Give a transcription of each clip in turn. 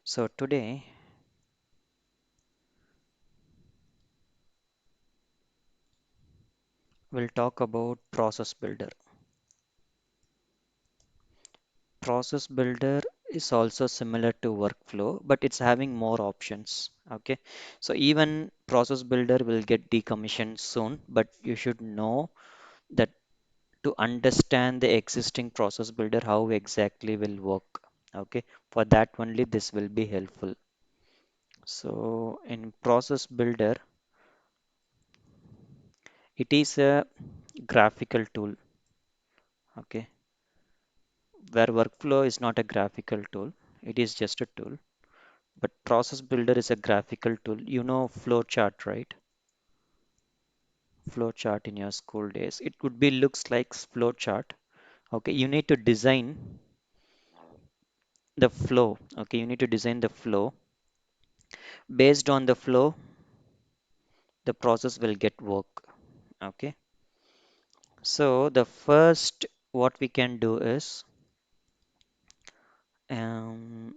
So today we'll talk about process builder. Process builder is also similar to workflow, but it's having more options. Okay, so even process builder will get decommissioned soon, but you should know that to understand the existing process builder, how exactly will work. Okay, for that only this will be helpful. So in process builder, it is a graphical tool. Okay, where workflow is not a graphical tool, it is just a tool. But process builder is a graphical tool. You know flow chart, right? Flow chart in your school days. It would be looks like flow chart. Okay, you need to design the flow. Okay, you need to design the flow. Based on the flow, the process will get work. Okay. So the first what we can do is um,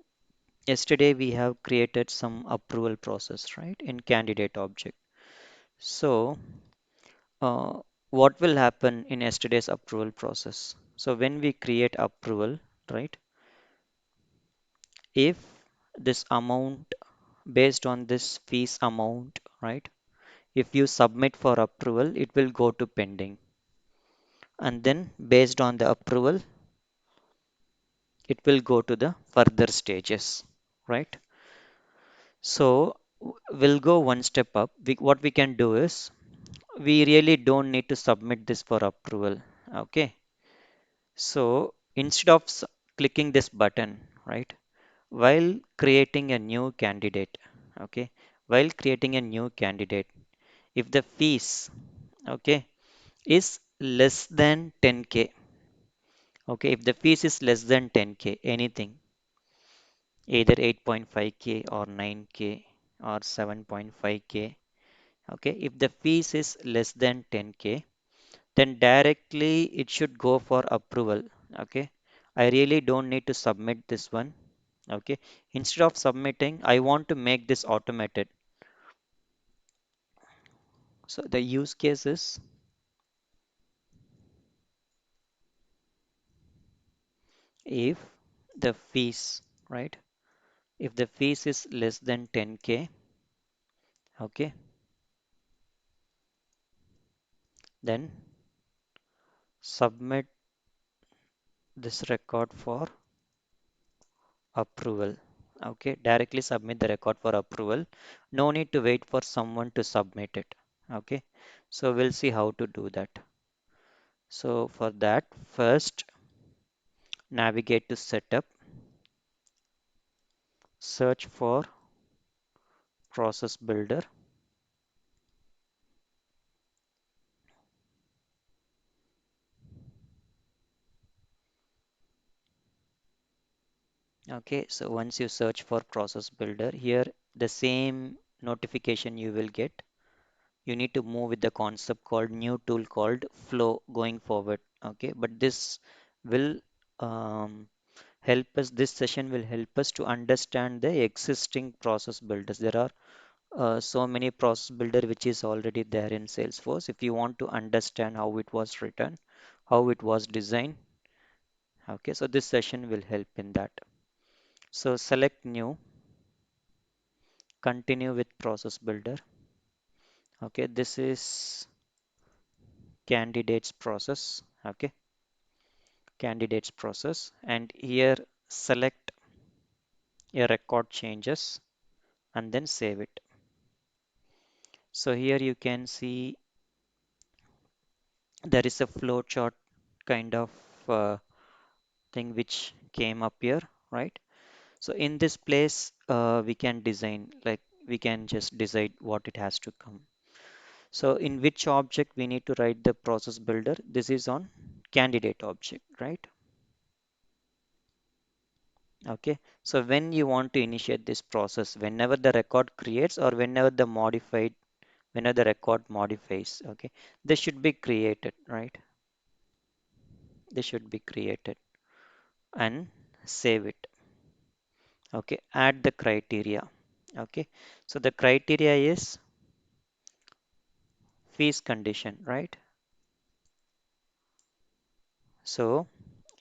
yesterday we have created some approval process, right, in candidate object. So uh, what will happen in yesterday's approval process? So when we create approval, right, if this amount based on this fees amount, right, if you submit for approval, it will go to pending. And then based on the approval, it will go to the further stages, right? So we'll go one step up. What we can do is we really don't need to submit this for approval. Okay. So instead of clicking this button, right, while creating a new candidate, okay, while creating a new candidate, if the fees, okay, is less than 10K, okay, if the fees is less than 10K, anything, either 8.5K or 9K or 7.5K, okay, if the fees is less than 10K, then directly it should go for approval. Okay, I really don't need to submit this one. Okay, instead of submitting, I want to make this automated. So the use case is if the fees, right, if the fees is less than 10K, okay, then submit this record for approval. Okay, directly submit the record for approval. No need to wait for someone to submit it. Okay, so we'll see how to do that. So for that, first navigate to setup, search for process builder. Okay, so once you search for process builder, here the same notification you will get. You need to move with the concept called new tool called flow going forward. Okay, but this will help us, this session will help us to understand the existing process builders. There are so many process builder which is already there in Salesforce. If you want to understand how it was written, how it was designed, okay, so this session will help in that. So select new, continue with process builder. Okay, this is candidates process. Okay, candidates process, and here select a record changes and then save it. So here you can see there is a flowchart kind of uh, thing which came up here, right? So in this place, we can design, like we can just decide what it has to come. So in which object we need to write the process builder? This is on candidate object, right? Okay. So when you want to initiate this process, whenever the record creates or whenever the record modifies, okay, this should be created, right? This should be created and save it. Okay, add the criteria. Okay, so the criteria is fees condition, right? So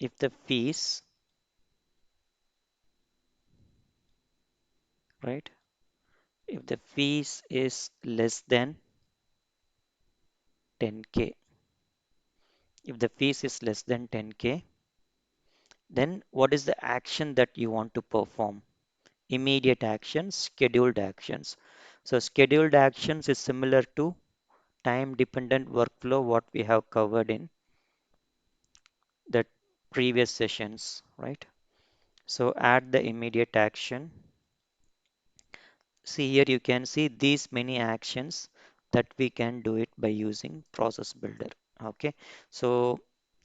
if the fees, right, if the fees is less than 10K, if the fees is less than 10K, then what is the action that you want to perform? Immediate actions, scheduled actions. So scheduled actions is similar to time dependent workflow what we have covered in the previous sessions, right? So add the immediate action. See here you can see these many actions that we can do it by using process builder. Okay, so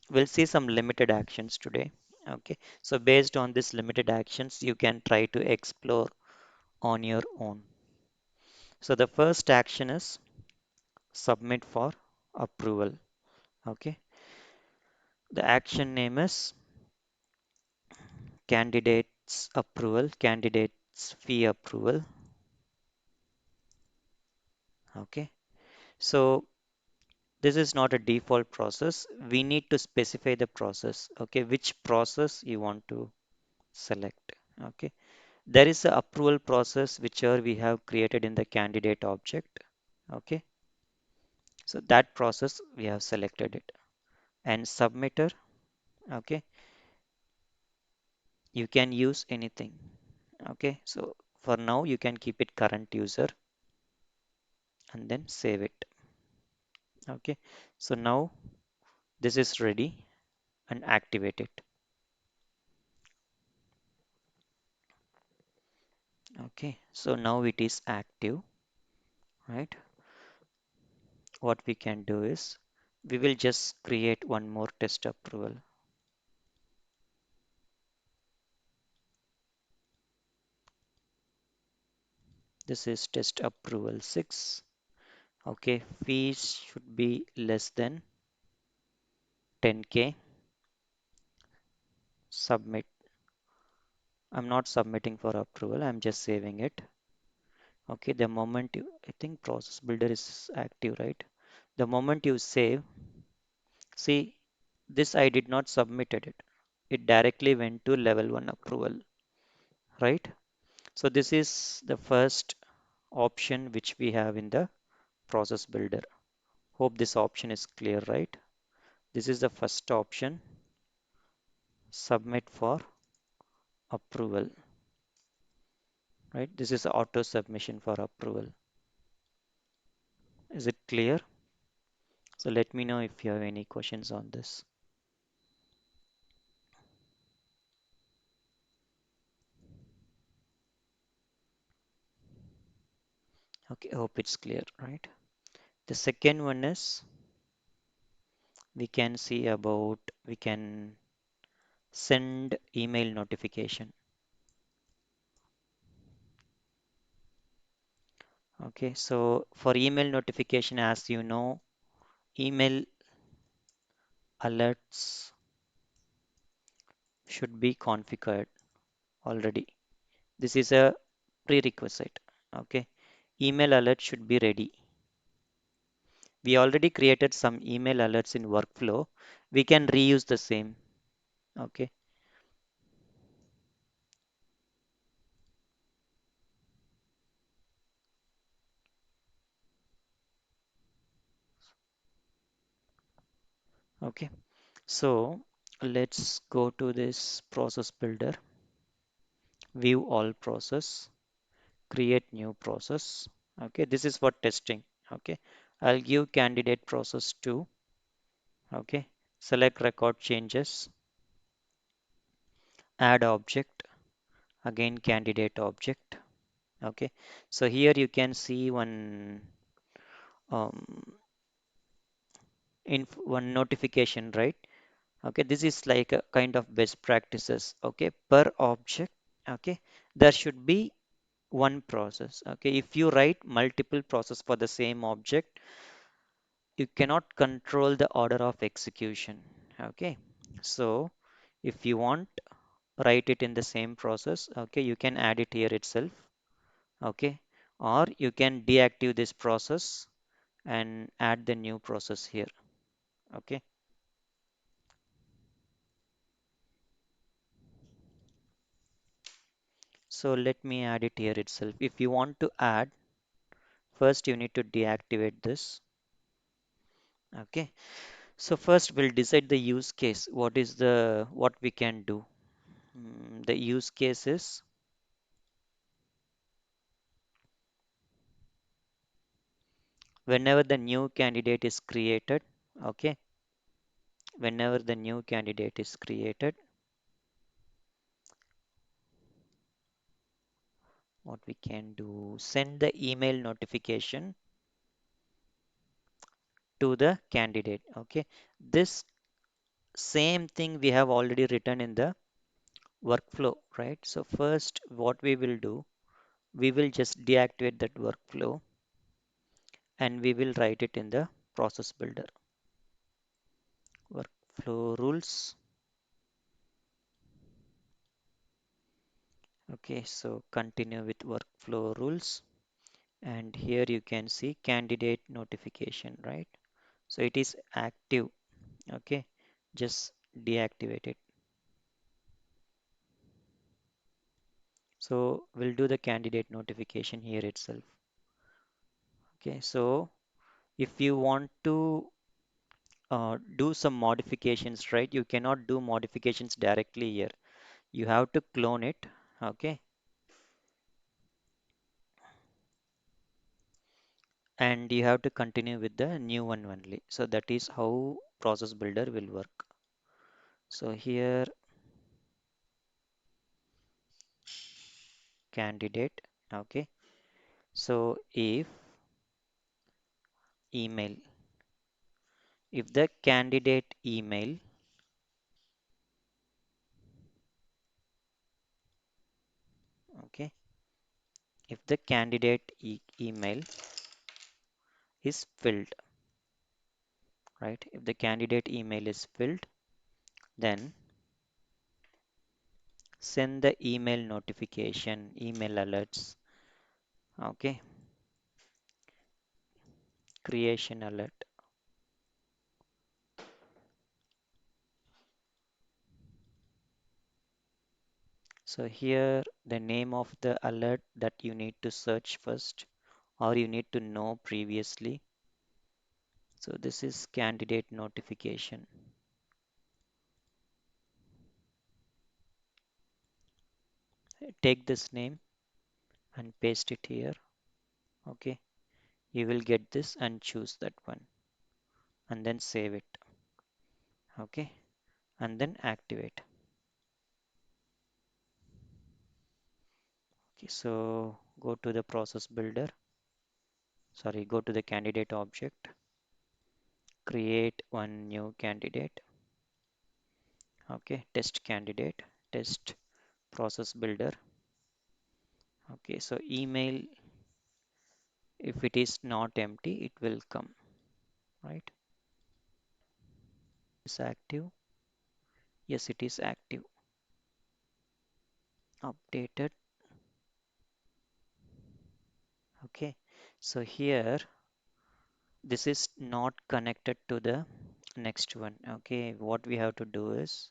we'll see some limited actions today. Okay, so based on this limited actions you can try to explore on your own. So the first action is submit for approval. Okay, the action name is candidates approval, candidates fee approval. Okay, so this is not a default process. We need to specify the process. Okay, which process you want to select. Okay, there is a approval process whichever we have created in the candidate object. Okay, so that process we have selected it, and submitter. Okay, you can use anything. Okay, so for now you can keep it current user and then save it. Okay, so now this is ready and activate it. Okay, so now it is active, right? What we can do is we will just create one more test approval. This is test approval 6. Okay, fees should be less than 10K. Submit. I'm not submitting for approval, I'm just saving it. Okay, the moment you, I think process builder is active, right? The moment you save, see, this I did not submitted it. It directly went to level 1 approval, right? So this is the first option which we have in the process builder. Hope this option is clear, right? This is the first option, submit for approval, right? This is auto submission for approval. Is it clear? So let me know if you have any questions on this. Okay, hope it's clear, right? The second one is we can see about we can send email notification. Okay, so for email notification, as you know, email alerts should be configured already. This is a prerequisite. Okay, email alert should be ready. We already created some email alerts in workflow. We can reuse the same. Okay, okay. So let's go to this process builder, view all process, create new process. Okay, this is for testing. Okay, I'll give candidate process 2. Okay, select record changes, add object, again candidate object. Okay, so here you can see um, one notification, right? Okay, this is like a kind of best practices. Okay, per object. Okay, there should be one process. Okay, if you write multiple process for the same object, you cannot control the order of execution. Okay, so if you want write it in the same process. Okay, you can add it here itself. Okay, or you can deactivate this process and add the new process here. Okay, so let me add it here itself. If you want to add, first you need to deactivate this. Okay, so first we'll decide the use case. What we can do? The use case is whenever the new candidate is created. Okay, whenever the new candidate is created, what we can do, send the email notification to the candidate. Okay, this same thing we have already written in the workflow, right? So first what we will do, we will just deactivate that workflow and we will write it in the process builder. Workflow rules. Okay, so continue with workflow rules, and here you can see candidate notification, right? So it is active. Okay, just deactivate it. So we'll do the candidate notification here itself. Okay, so if you want to do some modifications, right? You cannot do modifications directly here. You have to clone it. Okay, and you have to continue with the new one only. So that is how process builder will work. So here candidate. Okay, so if email, if the candidate email, okay, if the candidate email is filled, right? If the candidate email is filled, then send the email notification, email alerts. Okay, creation alert. So here the name of the alert that you need to search first or you need to know previously. So this is candidate notification. Take this name and paste it here. Okay, you will get this and choose that one and then save it. Okay, and then activate. Okay, so go to the process builder. Sorry, go to the candidate object. Create one new candidate. Okay, test candidate, test process builder. Okay, so email, if it is not empty, it will come, right? Is active? Yes, it is active. Updated. Okay, so here this is not connected to the next one. Okay, what we have to do is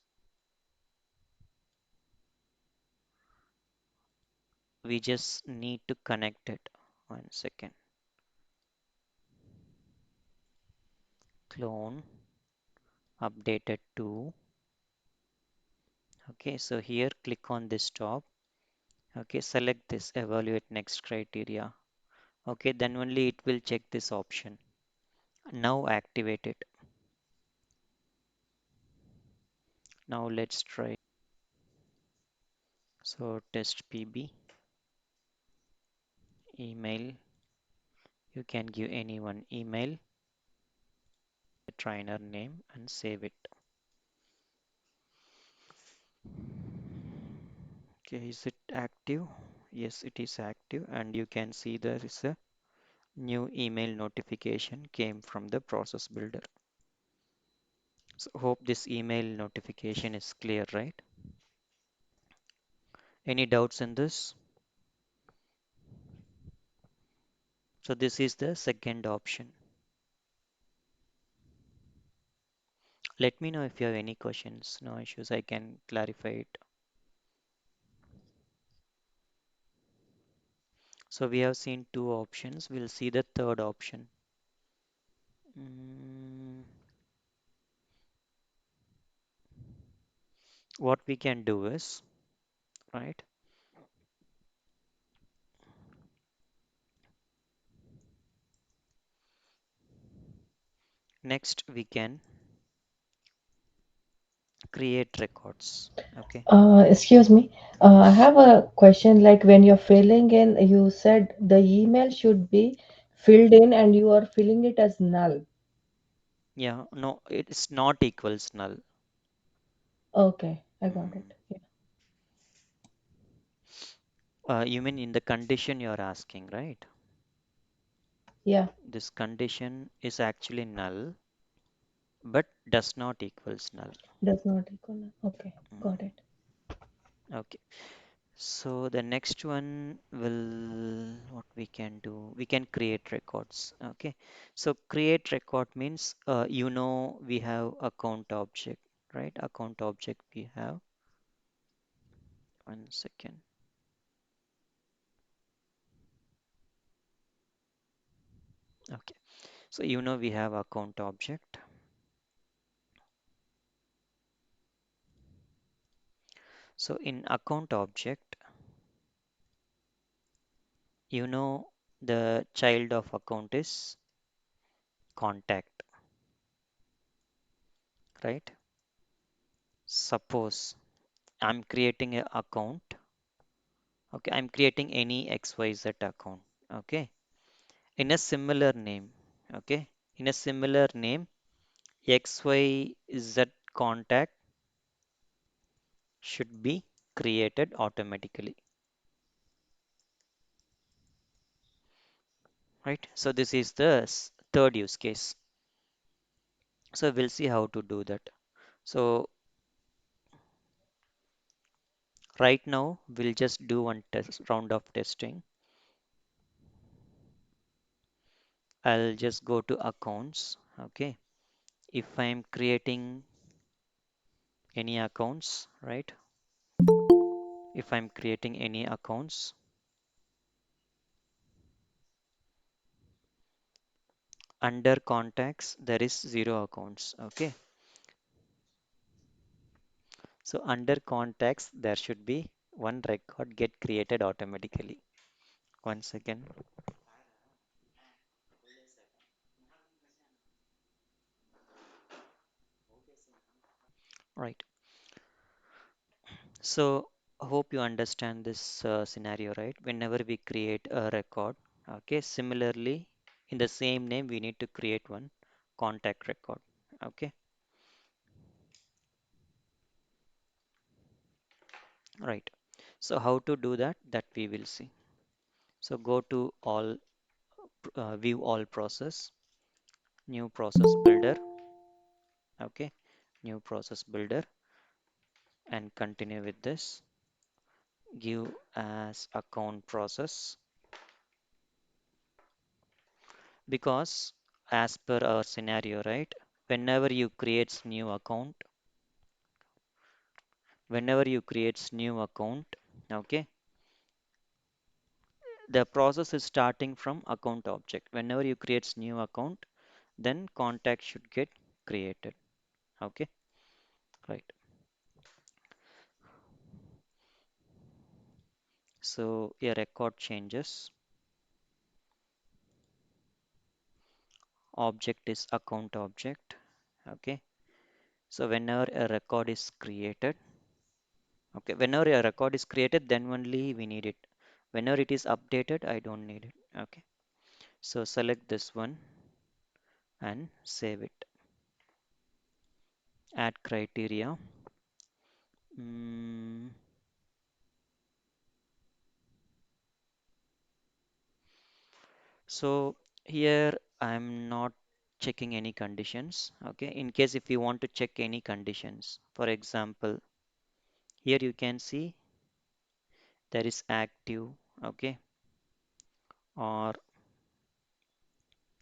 we just need to connect it. 1 second. Clone updated to. Okay, so here click on this top. Okay, select this evaluate next criteria. Okay, then only it will check this option. Now activate it. Now let's try. So test PB email. You can give anyone email, the trainer name, and save it. Okay, is it active? Yes, it is active, and you can see there is a new email notification came from the process builder. So hope this email notification is clear, right? Any doubts in this? So this is the second option. Let me know if you have any questions. No issues. I can clarify it. So we have seen two options. We'll see the third option. Mm, what we can do is, right? Next, we can create records. Okay. Excuse me. I have a question. Like when you're filling in, you said the email should be filled in and you are filling it as null. Yeah, no, it's not equals null. Okay, I got Mm. it. Yeah. You mean in the condition you're asking, right? Yeah, This condition is actually null, but does not equals null. does not equal null. Okay, got Mm. it. Okay. So the next one will, what we can do, we can create records. Okay. So create record means, we have account object, right? Account object we have. One second. Okay. So we have account object. So in account object, you know the child of account is contact, right? Suppose I'm creating an account. Okay, I'm creating any XYZ account. Okay, in a similar name. Okay, in a similar name, XYZ contact should be created automatically, right? So this is the third use case. So we'll see how to do that. So right now we'll just do one test round of testing. I'll just go to accounts. Okay, if I'm creating any accounts, right? If I'm creating any accounts, under contacts there is zero accounts. Okay, so under contacts there should be one record get created automatically. One second. Right. So hope you understand this scenario, right? Whenever we create a record, okay, similarly in the same name we need to create one contact record. Okay, right. So how to do that? That we will see. So go to all, view all process, new process builder. Okay, new process builder, and continue with this. Give as account process, because as per our scenario, right? Whenever you creates new account, whenever you creates new account, okay, the process is starting from account object. Whenever you creates new account, then contact should get created. Okay, right. So a record changes. Object is account object. Okay. So whenever a record is created, okay, whenever a record is created, then only we need it. Whenever it is updated, I don't need it. Okay. So select this one and save it. Add criteria. Mm, so here I'm not checking any conditions. Okay. In case if you want to check any conditions, for example, here you can see there is active, okay, or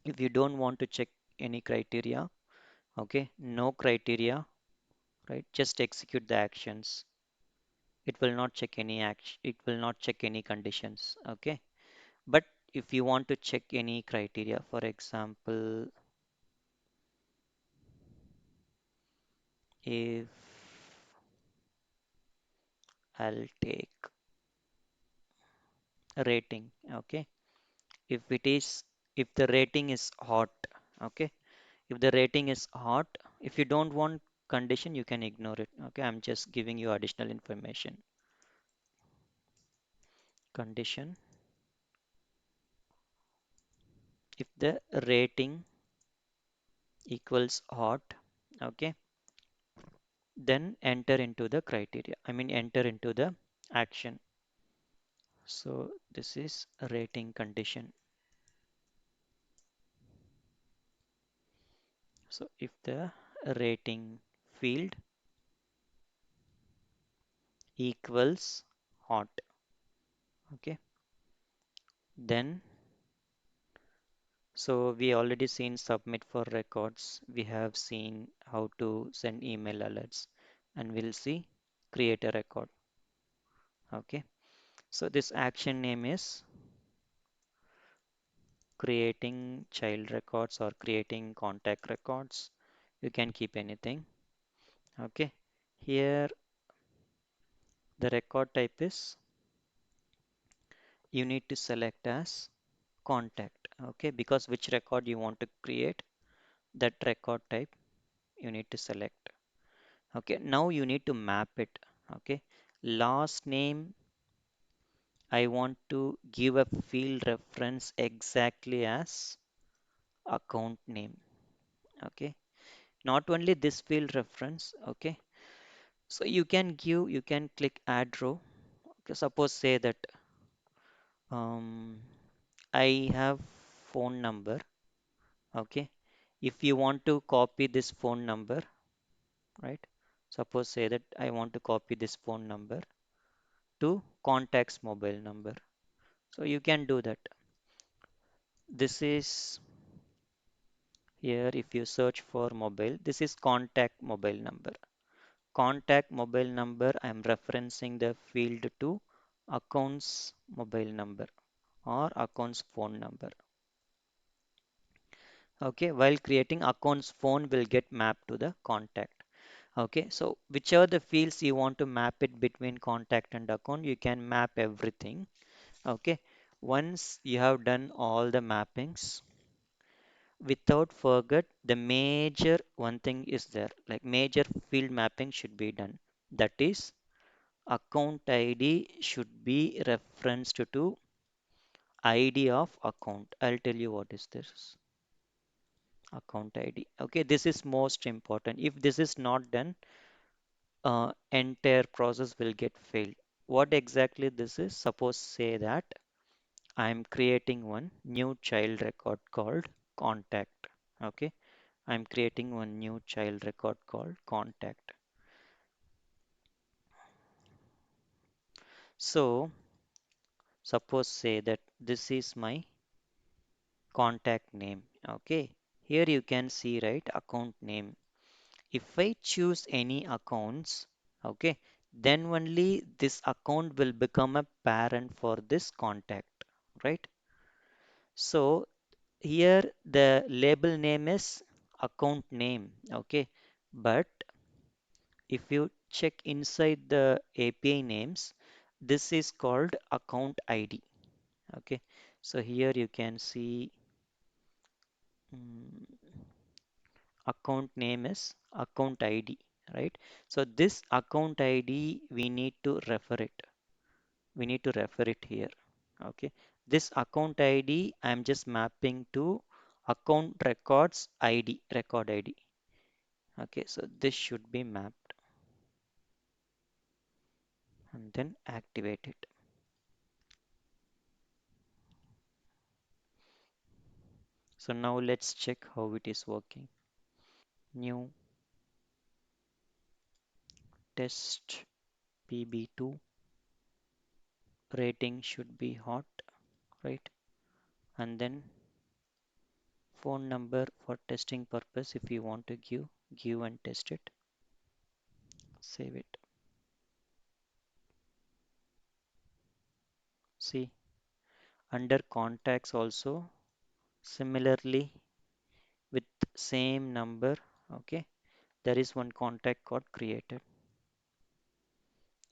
if you don't want to check any criteria, okay, no criteria, right, just execute the actions. It will not check any action, it will not check any conditions, okay. But if you want to check any criteria, for example, if I'll take rating, okay, if it is, if the rating is hot, okay, if the rating is hot, if you don't want condition, you can ignore it, okay. I'm just giving you additional information. Condition, if the rating equals hot, okay, then enter into the criteria, I mean enter into the action. So this is a rating condition. So if the rating field equals hot, okay, then, so we already seen submit for records, we have seen how to send email alerts, and we'll see create a record, okay. So this action name is creating child records or creating contact records. You can keep anything, okay. Here the record type is, you need to select as contact, okay, because which record you want to create, that record type you need to select, okay. Now you need to map it, okay. Last name, I want to give a field reference exactly as account name, okay. Not only this field reference, okay, so you can give, you can click add row, okay. Suppose say that um, I have phone number, okay. If you want to copy this phone number, right, suppose say that I want to copy this phone number to contacts mobile number, so you can do that. This is, here if you search for mobile, this is contact mobile number. Contact mobile number, I am referencing the field to accounts mobile number or accounts phone number, okay. While creating accounts phone will get mapped to the contact, okay. So whichever the fields you want to map it between contact and account, you can map everything, okay. Once you have done all the mappings, without forget the major one thing is there, like major field mapping should be done, that is account ID should be referenced to ID of account. I'll tell you what is this account ID, okay. This is most important. If this is not done, entire process will get failed. What exactly this is, suppose say that I'm creating one new child record called contact, okay. I'm creating one new child record called contact. So suppose say that this is my contact name, okay. Here you can see, right, account name. If I choose any accounts, okay, then only this account will become a parent for this contact, right. So here the label name is account name, okay. But if you check inside the API names, this is called account ID, okay. So here you can see mm, account name is account ID, right. So this account ID we need to refer it, we need to refer it here, okay. This account ID I'm just mapping to account records ID, record ID, okay. So this should be mapped and then activate it. So now let's check how it is working. New test pb2 rating should be hot, right? And then phone number for testing purpose, if you want to give and test it. Save it. See, under contacts also, similarly with same number, okay, there is one contact got created.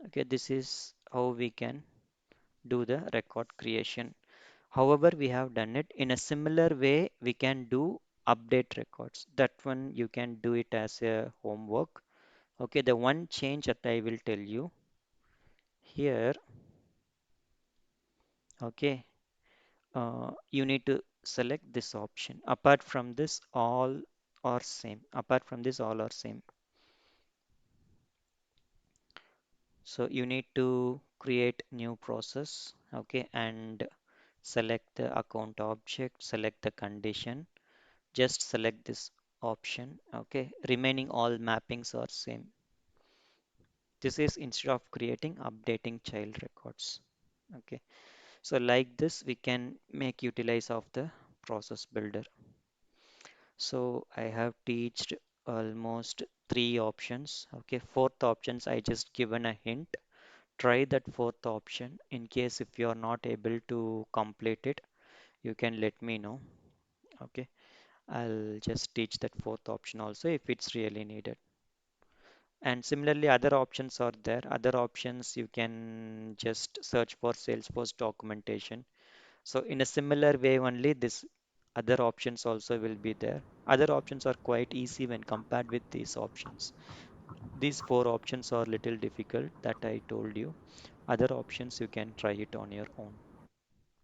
Okay, this is how we can do the record creation. However, we have done it in a similar way. We can do update records. That one you can do it as a homework. Okay, the one change that I will tell you here, okay, you need to select this option. Apart from this, all are same. Apart from this, all are same. So you need to create new process, okay, and select the account object, select the condition. Just select this option, okay. Remaining all mappings are same. This is instead of creating, updating child records, okay. So like this, we can make utilize of the process builder. So I have teached almost three options. Okay, fourth options I just given a hint. Try that fourth option. In case if you are not able to complete it, you can let me know. Okay, I'll just teach that fourth option also if it's really needed. And similarly, other options are there. Other options you can just search for Salesforce documentation. So in a similar way only this other options also will be there. Other options are quite easy when compared with these options. These four options are little difficult that I told you. Other options you can try it on your own.